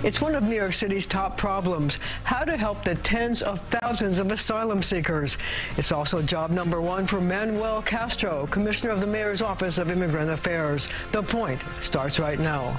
It's one of New York City's top problems, how to help the tens of thousands of asylum seekers. It's also job number one for Manuel Castro, Commissioner of the Mayor's Office of Immigrant Affairs. The Point starts right now.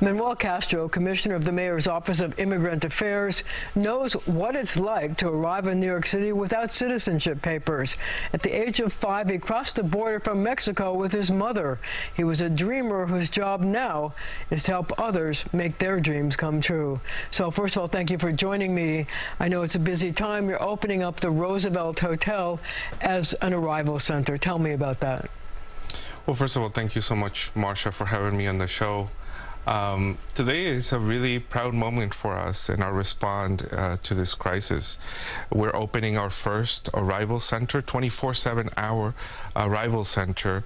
Manuel Castro, Commissioner of the Mayor's Office of Immigrant Affairs, knows what it's like to arrive in New York City without citizenship papers. At the age of 5, he crossed the border from Mexico with his mother. He was a dreamer whose job now is to help others make their dreams come true. So first of all, thank you for joining me. I know it's a busy time. You're opening up the Roosevelt Hotel as an arrival center. Tell me about that. Well, first of all, thank you so much, Marcia, for having me on the show. Today is a really proud moment for us in our response to this crisis. We're opening our first arrival center, 24/7 hour arrival center,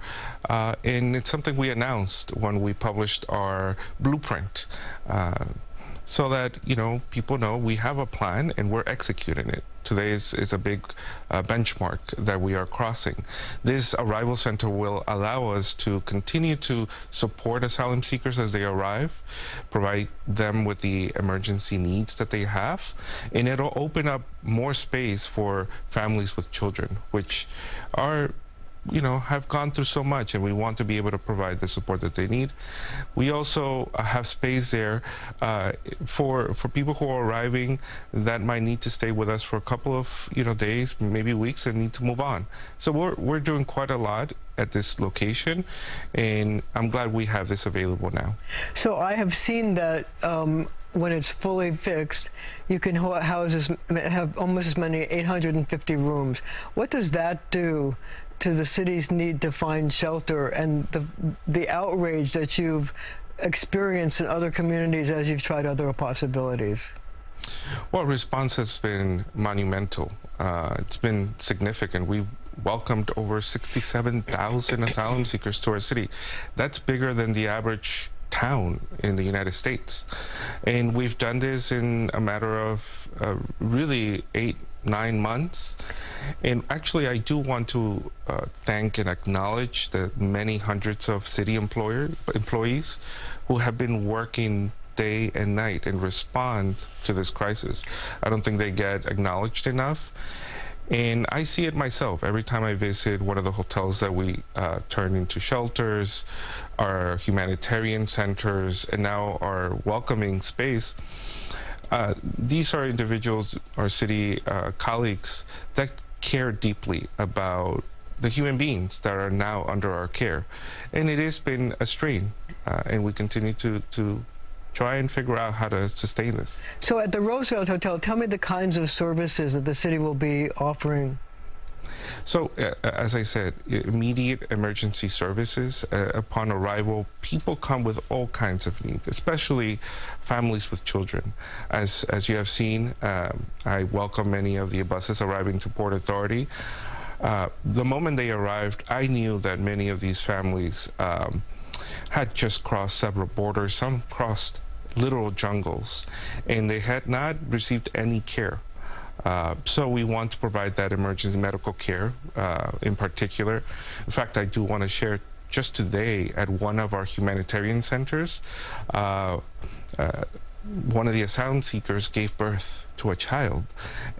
and it's something we announced when we published our blueprint, so that, you know, people know we have a plan and we're executing it. Today is a big benchmark that we are crossing. This arrival center will allow us to continue to support asylum seekers as they arrive, provide them with the emergency needs that they have, and it'll open up more space for families with children, which are, you know, have gone through so much, and we want to be able to provide the support that they need. We also have space there for people who are arriving that might need to stay with us for a couple of, you know, days, maybe weeks, and need to move on. So we're doing quite a lot at this location, and I'm glad we have this available now. So I have seen that when it's fully fixed, you can have almost as many, 850 rooms. What does that do to the city's need to find shelter and the outrage that you've experienced in other communities as you've tried other possibilities? Well, response has been monumental. It's been significant. We've welcomed over 67,000 asylum seekers to our city. That's bigger than the average town in the United States. And we've done this in a matter of really 8-9 months. And actually, I do want to thank and acknowledge the many hundreds of city employees who have been working day and night in response to this crisis. I don't think they get acknowledged enough. And I see it myself every time I visit one of the hotels that we turn into shelters, our humanitarian centers, and now our welcoming space. These are individuals, our city colleagues, that care deeply about the human beings that are now under our care. And it has been a strain, and we continue to try and figure out how to sustain this. So at the Roosevelt Hotel, tell me the kinds of services that the city will be offering. So, as I said, immediate emergency services. Upon arrival, people come with all kinds of needs, especially families with children. As you have seen, I welcome many of the buses arriving to Port Authority. The moment they arrived, I knew that many of these families had just crossed several borders. Some crossed literal jungles, and they had not received any care. So we want to provide that emergency medical care in particular. In fact, I do want to share just today at one of our humanitarian centers, one of the asylum seekers gave birth to a child.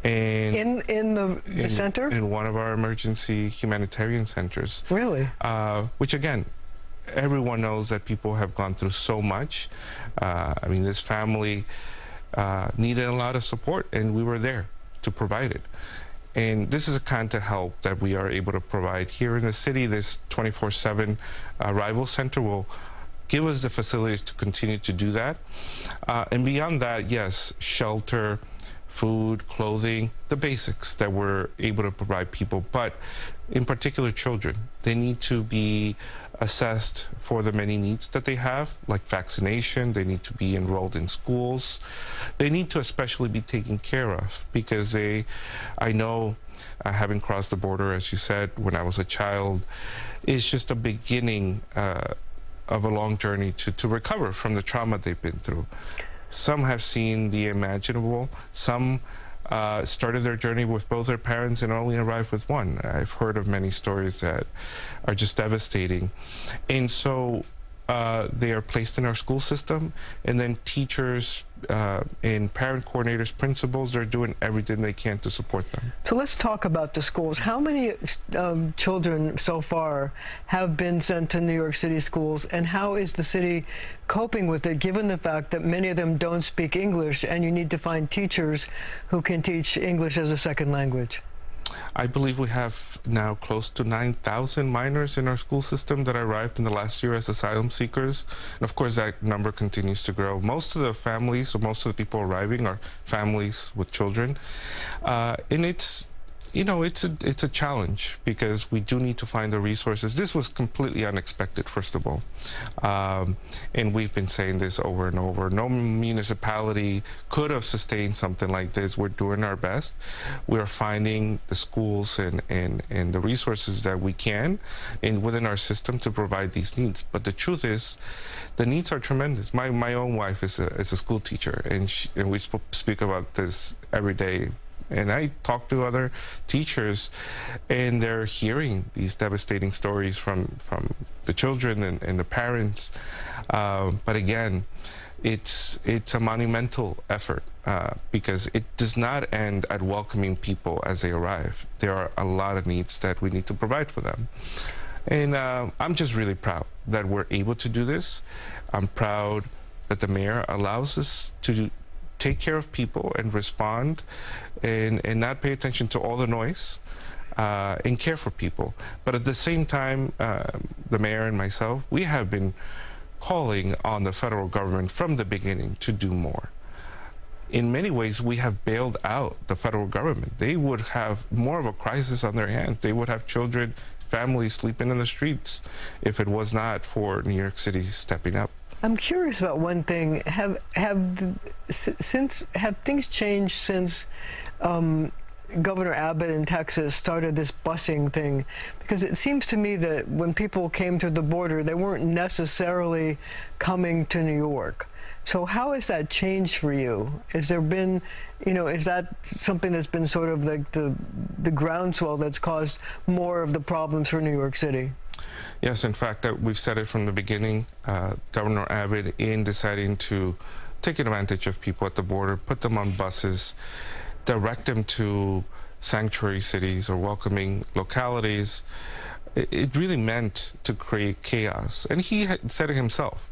And in the center? In one of our emergency humanitarian centers. Really? Which, again, everyone knows that people have gone through so much. I mean, this family needed a lot of support, and we were there to provide it. And this is a kind of help that we are able to provide here in the city. This 24/7 arrival center will give us the facilities to continue to do that. And beyond that, yes, shelter, food, clothing, the basics that we're able to provide people, but in particular children. They need to be assessed for the many needs that they have, like vaccination. They need to be enrolled in schools. They need to especially be taken care of because I know, having crossed the border, as you said, when I was a child, is just a beginning of a long journey to recover from the trauma they've been through. Some have seen the imaginable. Some started their journey with both their parents and only arrived with one. I've heard of many stories that are just devastating. And so they are placed in our school system, and then teachers and parent coordinators, principals, are doing everything they can to support them. So let's talk about the schools. How many children so far have been sent to New York City schools, and how is the city coping with it, given the fact that many of them don't speak English and you need to find teachers who can teach English as a second language? I believe we have now close to 9,000 minors in our school system that arrived in the last year as asylum seekers. And of course, that number continues to grow. Most of the families, or most of the people arriving, are families with children. And it's, you know, it's a challenge, because we do need to find the resources. This was completely unexpected, first of all. And we've been saying this over and over. No municipality could have sustained something like this. We're doing our best. We're finding the schools and the resources that we can within our system to provide these needs. But the truth is, the needs are tremendous. My own wife is a school teacher, and we speak about this every day. And I talk to other teachers, and they're hearing these devastating stories from the children and the parents. But again, it's a monumental effort, because it does not end at welcoming people as they arrive. There are a lot of needs that we need to provide for them. And I'm just really proud that we're able to do this. I'm proud that the mayor allows us to take care of people and respond and not pay attention to all the noise, and care for people. But at the same time, the mayor and myself, we have been calling on the federal government from the beginning to do more. In many ways, we have bailed out the federal government. They would have more of a crisis on their hands. They would have children, families sleeping in the streets if it was not for New York City stepping up. I'm curious about one thing. Have things changed since Governor Abbott in Texas started this busing thing? Because it seems to me that when people came to the border, they weren't necessarily coming to New York. So how has that changed for you? Has there been, you know, is that something that's been sort of like the groundswell that's caused more of the problems for New York City? Yes, in fact, we've said it from the beginning. Governor Abbott, in deciding to take advantage of people at the border, put them on buses, direct them to sanctuary cities or welcoming localities, it really meant to create chaos. And he had said it himself.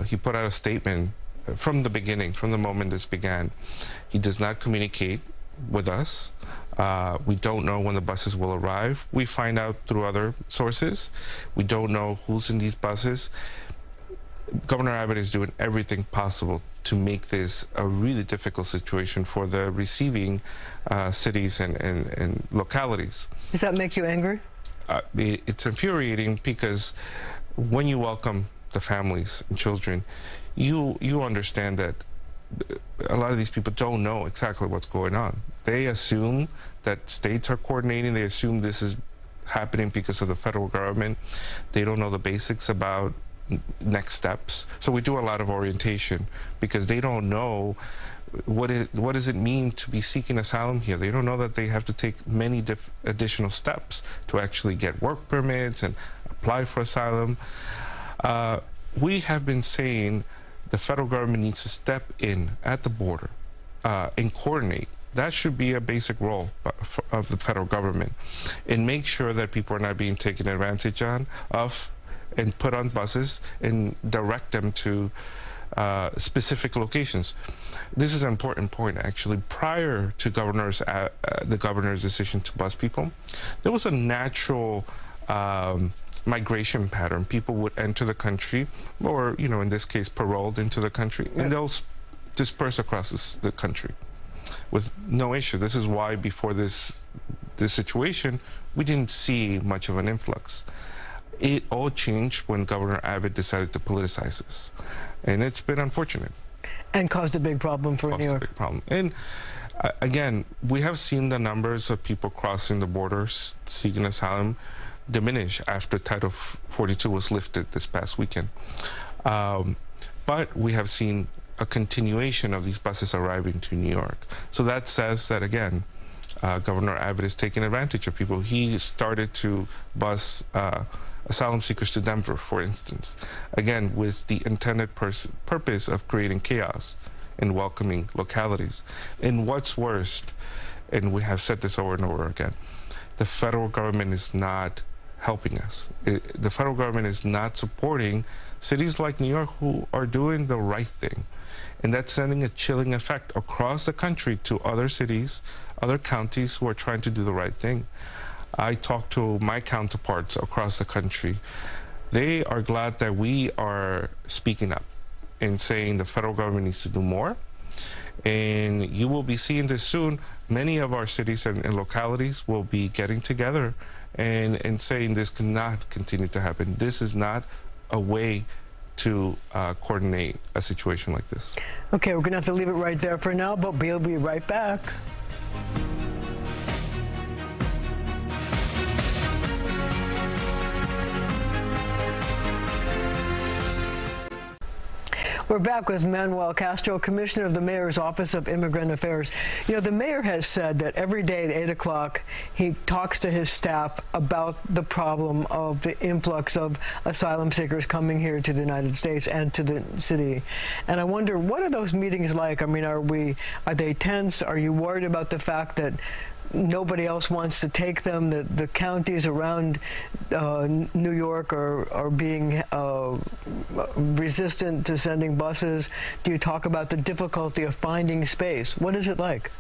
He put out a statement from the beginning, from the moment this began. He does not communicate with us. We don't know when the buses will arrive. We find out through other sources. We don't know who's in these buses. Governor Abbott is doing everything possible to make this a really difficult situation for the receiving cities and localities. Does that make you angry? It's infuriating, because when you welcome the families and children, you understand that a lot of these people don't know exactly what's going on. They assume that states are coordinating. They assume this is happening because of the federal government. They don't know the basics about next steps. So we do a lot of orientation, because they don't know what does it mean to be seeking asylum here. They don't know that they have to take many additional steps to actually get work permits and apply for asylum. We have been saying the federal government needs to step in at the border and coordinate. That should be a basic role of the federal government, and make sure that people are not being taken advantage of and put on buses and direct them to specific locations. This is an important point, actually. Prior to the governor's decision to bus people, there was a natural migration pattern. People would enter the country, or, you know, in this case, paroled into the country, and they'll disperse across the country with no issue. This is why before this situation, we didn't see much of an influx. It all changed when Governor Abbott decided to politicize this, and it's been unfortunate. And caused a big problem for New York. A big problem. And again, we have seen the numbers of people crossing the borders seeking asylum diminish after Title 42 was lifted this past weekend. But we have seen a continuation of these buses arriving to New York. So that says that, again, Governor Abbott is taking advantage of people. He started to bus asylum seekers to Denver, for instance, again, with the intended purpose of creating chaos in welcoming localities. And what's worst, and we have said this over and over again, the federal government is not helping us. The federal government is not supporting cities like New York who are doing the right thing. And that's sending a chilling effect across the country to other cities, other counties who are trying to do the right thing. I talked to my counterparts across the country. They are glad that we are speaking up and saying the federal government needs to do more. And you will be seeing this soon. Many of our cities and localities will be getting together and saying this cannot continue to happen. This is not a way to coordinate a situation like this. Okay, we're going to have to leave it right there for now, but we'll be right back. We're back with Manuel Castro, Commissioner of the Mayor's Office of Immigrant Affairs. You know, the mayor has said that every day at 8 o'clock, he talks to his staff about the problem of the influx of asylum seekers coming here to the United States and to the city. And I wonder, what are those meetings like? I mean, are they tense? Are you worried about the fact that nobody else wants to take them? The counties around New York are being resistant to sending buses. Do you talk about the difficulty of finding space? What is it like?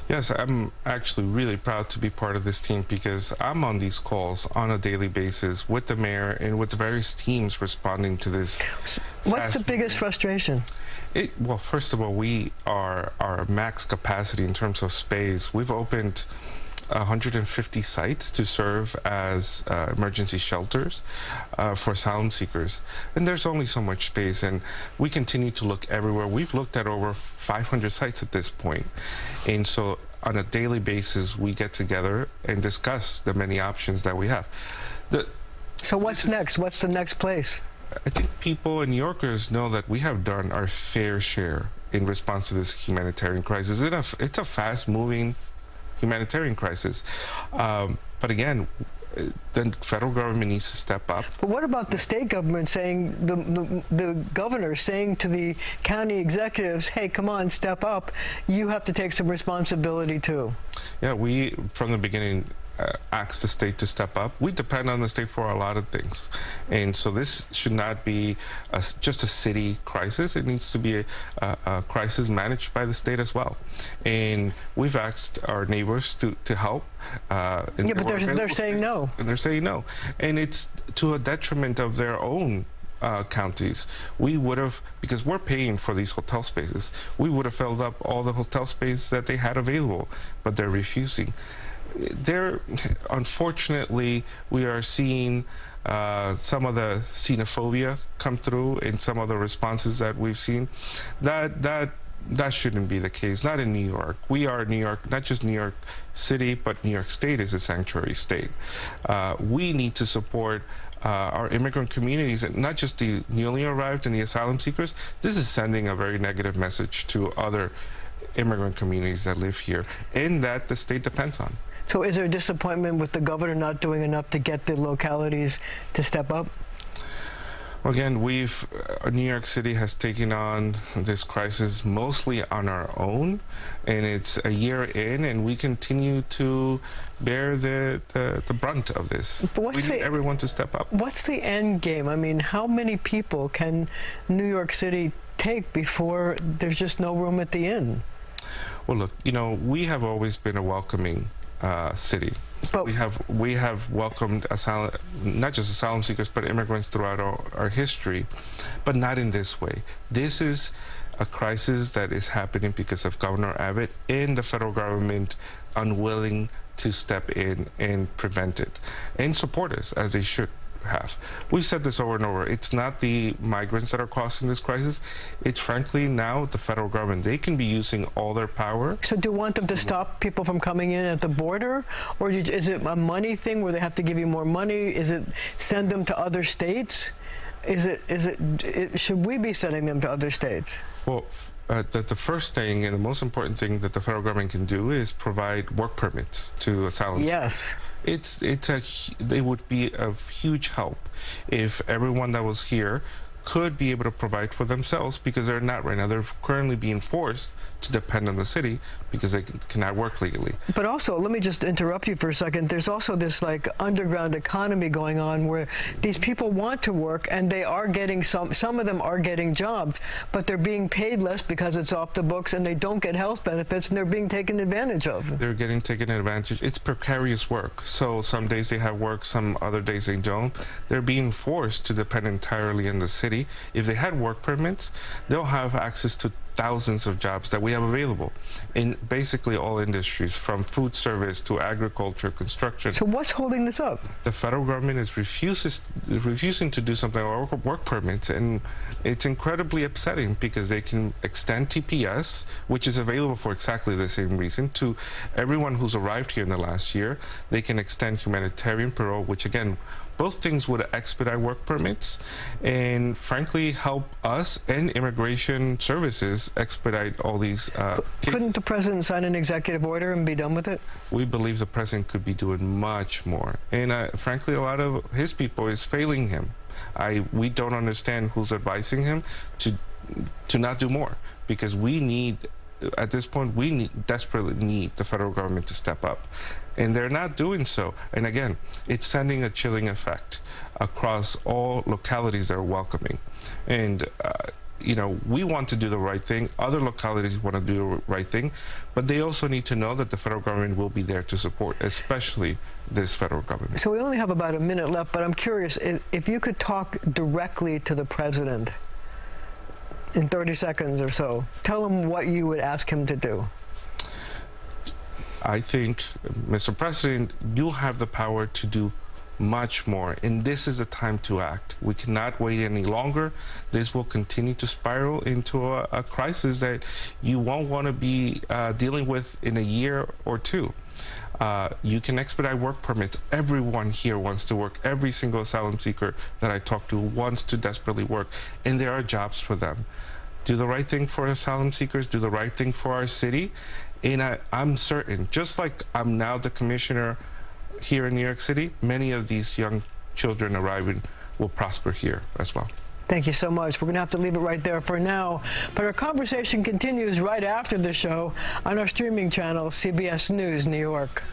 Yes, I'm actually really proud to be part of this team because I'm on these calls on a daily basis with the mayor and with the various teams responding to this. What's the biggest frustration? Well, first of all, we are our max capacity in terms of space. We've opened 150 sites to serve as emergency shelters for asylum seekers. And there's only so much space, and we continue to look everywhere. We've looked at over 500 sites at this point. And so on a daily basis, we get together and discuss the many options that we have. So what's next? What's the next place? I think people and New Yorkers know that we have done our fair share in response to this humanitarian crisis. It's a fast-moving humanitarian crisis. But again, the federal government needs to step up. But what about the state government saying, the governor saying to the county executives, hey, come on, step up. You have to take some responsibility too. Yeah, we, from the beginning, asked the state to step up. We depend on the state for a lot of things. And so this should not be just a city crisis. It needs to be a crisis managed by the state as well. And we've asked our neighbors to help. Yeah, but they're saying no. And they're saying no. And it's to a detriment of their own counties. We would have, because we're paying for these hotel spaces, we would have filled up all the hotel space that they had available, but they're refusing. Unfortunately, we are seeing some of the xenophobia come through in some of the responses that we've seen. That shouldn't be the case. Not in New York. We are New York, not just New York City, but New York State is a sanctuary state. We need to support our immigrant communities, and not just the newly arrived and the asylum seekers. This is sending a very negative message to other immigrant communities that live here and that the state depends on. So is there disappointment with the governor not doing enough to get the localities to step up? Well, again, New York City has taken on this crisis mostly on our own, and it's a year in, and we continue to bear the brunt of this. We need everyone to step up. What's the end game? I mean, how many people can New York City take before there's just no room at the inn? Well, look, you know, we have always been a welcoming city. But we have welcomed not just asylum seekers, but immigrants throughout our history, but not in this way. This is a crisis that is happening because of Governor Abbott and the federal government unwilling to step in and prevent it and support us as they should have. We've said this over and over. It's not the migrants that are causing this crisis. It's frankly now the federal government. They can be using all their power. So do you want them to stop people from coming in at the border? Or is it a money thing where they have to give you more money? Is it send them to other states? Should we be sending them to other states? Well, the first thing and the most important thing that the federal government can do is provide work permits to asylum. Yes. It would be of huge help if everyone that was here could be able to provide for themselves, because they're not right now. They're currently being forced to depend on the city because they cannot work legally. But also, let me just interrupt you for a second. There's also this like underground economy going on where these people want to work and they are getting some of them are getting jobs, but they're being paid less because it's off the books and they don't get health benefits and they're being taken advantage of. They're getting taken advantage. It's precarious work. So some days they have work, some other days they don't. They're being forced to depend entirely on the city. If they had work permits, they'll have access to thousands of jobs that we have available in basically all industries, from food service to agriculture, construction. So what's holding this up? The federal government is refusing to do something about work permits, and it's incredibly upsetting because they can extend TPS, which is available for exactly the same reason, to everyone who's arrived here in the last year. They can extend humanitarian parole, which again, both things would expedite work permits and frankly help us and immigration services expedite all these cases. Couldn't the president sign an executive order and be done with it? We believe the president could be doing much more. And frankly, a lot of his people is failing him. We don't understand who's advising him to not do more, because we need, at this point, desperately need the federal government to step up. And they're not doing so. And again, it's sending a chilling effect across all localities that are welcoming. And, you know, we want to do the right thing. Other localities want to do the right thing. But they also need to know that the federal government will be there to support, especially this federal government. So we only have about a minute left, but I'm curious, if you could talk directly to the president in 30 seconds or so, tell him what you would ask him to do. I think, Mr. President, you have the power to do much more, and this is the time to act. We cannot wait any longer. This will continue to spiral into a crisis that you won't want to be dealing with in a year or two. You can expedite work permits. Everyone here wants to work. Every single asylum seeker that I talk to wants to desperately work, and there are jobs for them. Do the right thing for asylum seekers, do the right thing for our city. And I'm certain, just like I'm now the commissioner here in New York City, many of these young children arriving will prosper here as well. Thank you so much. We're going to have to leave it right there for now. But our conversation continues right after the show on our streaming channel, CBS News New York.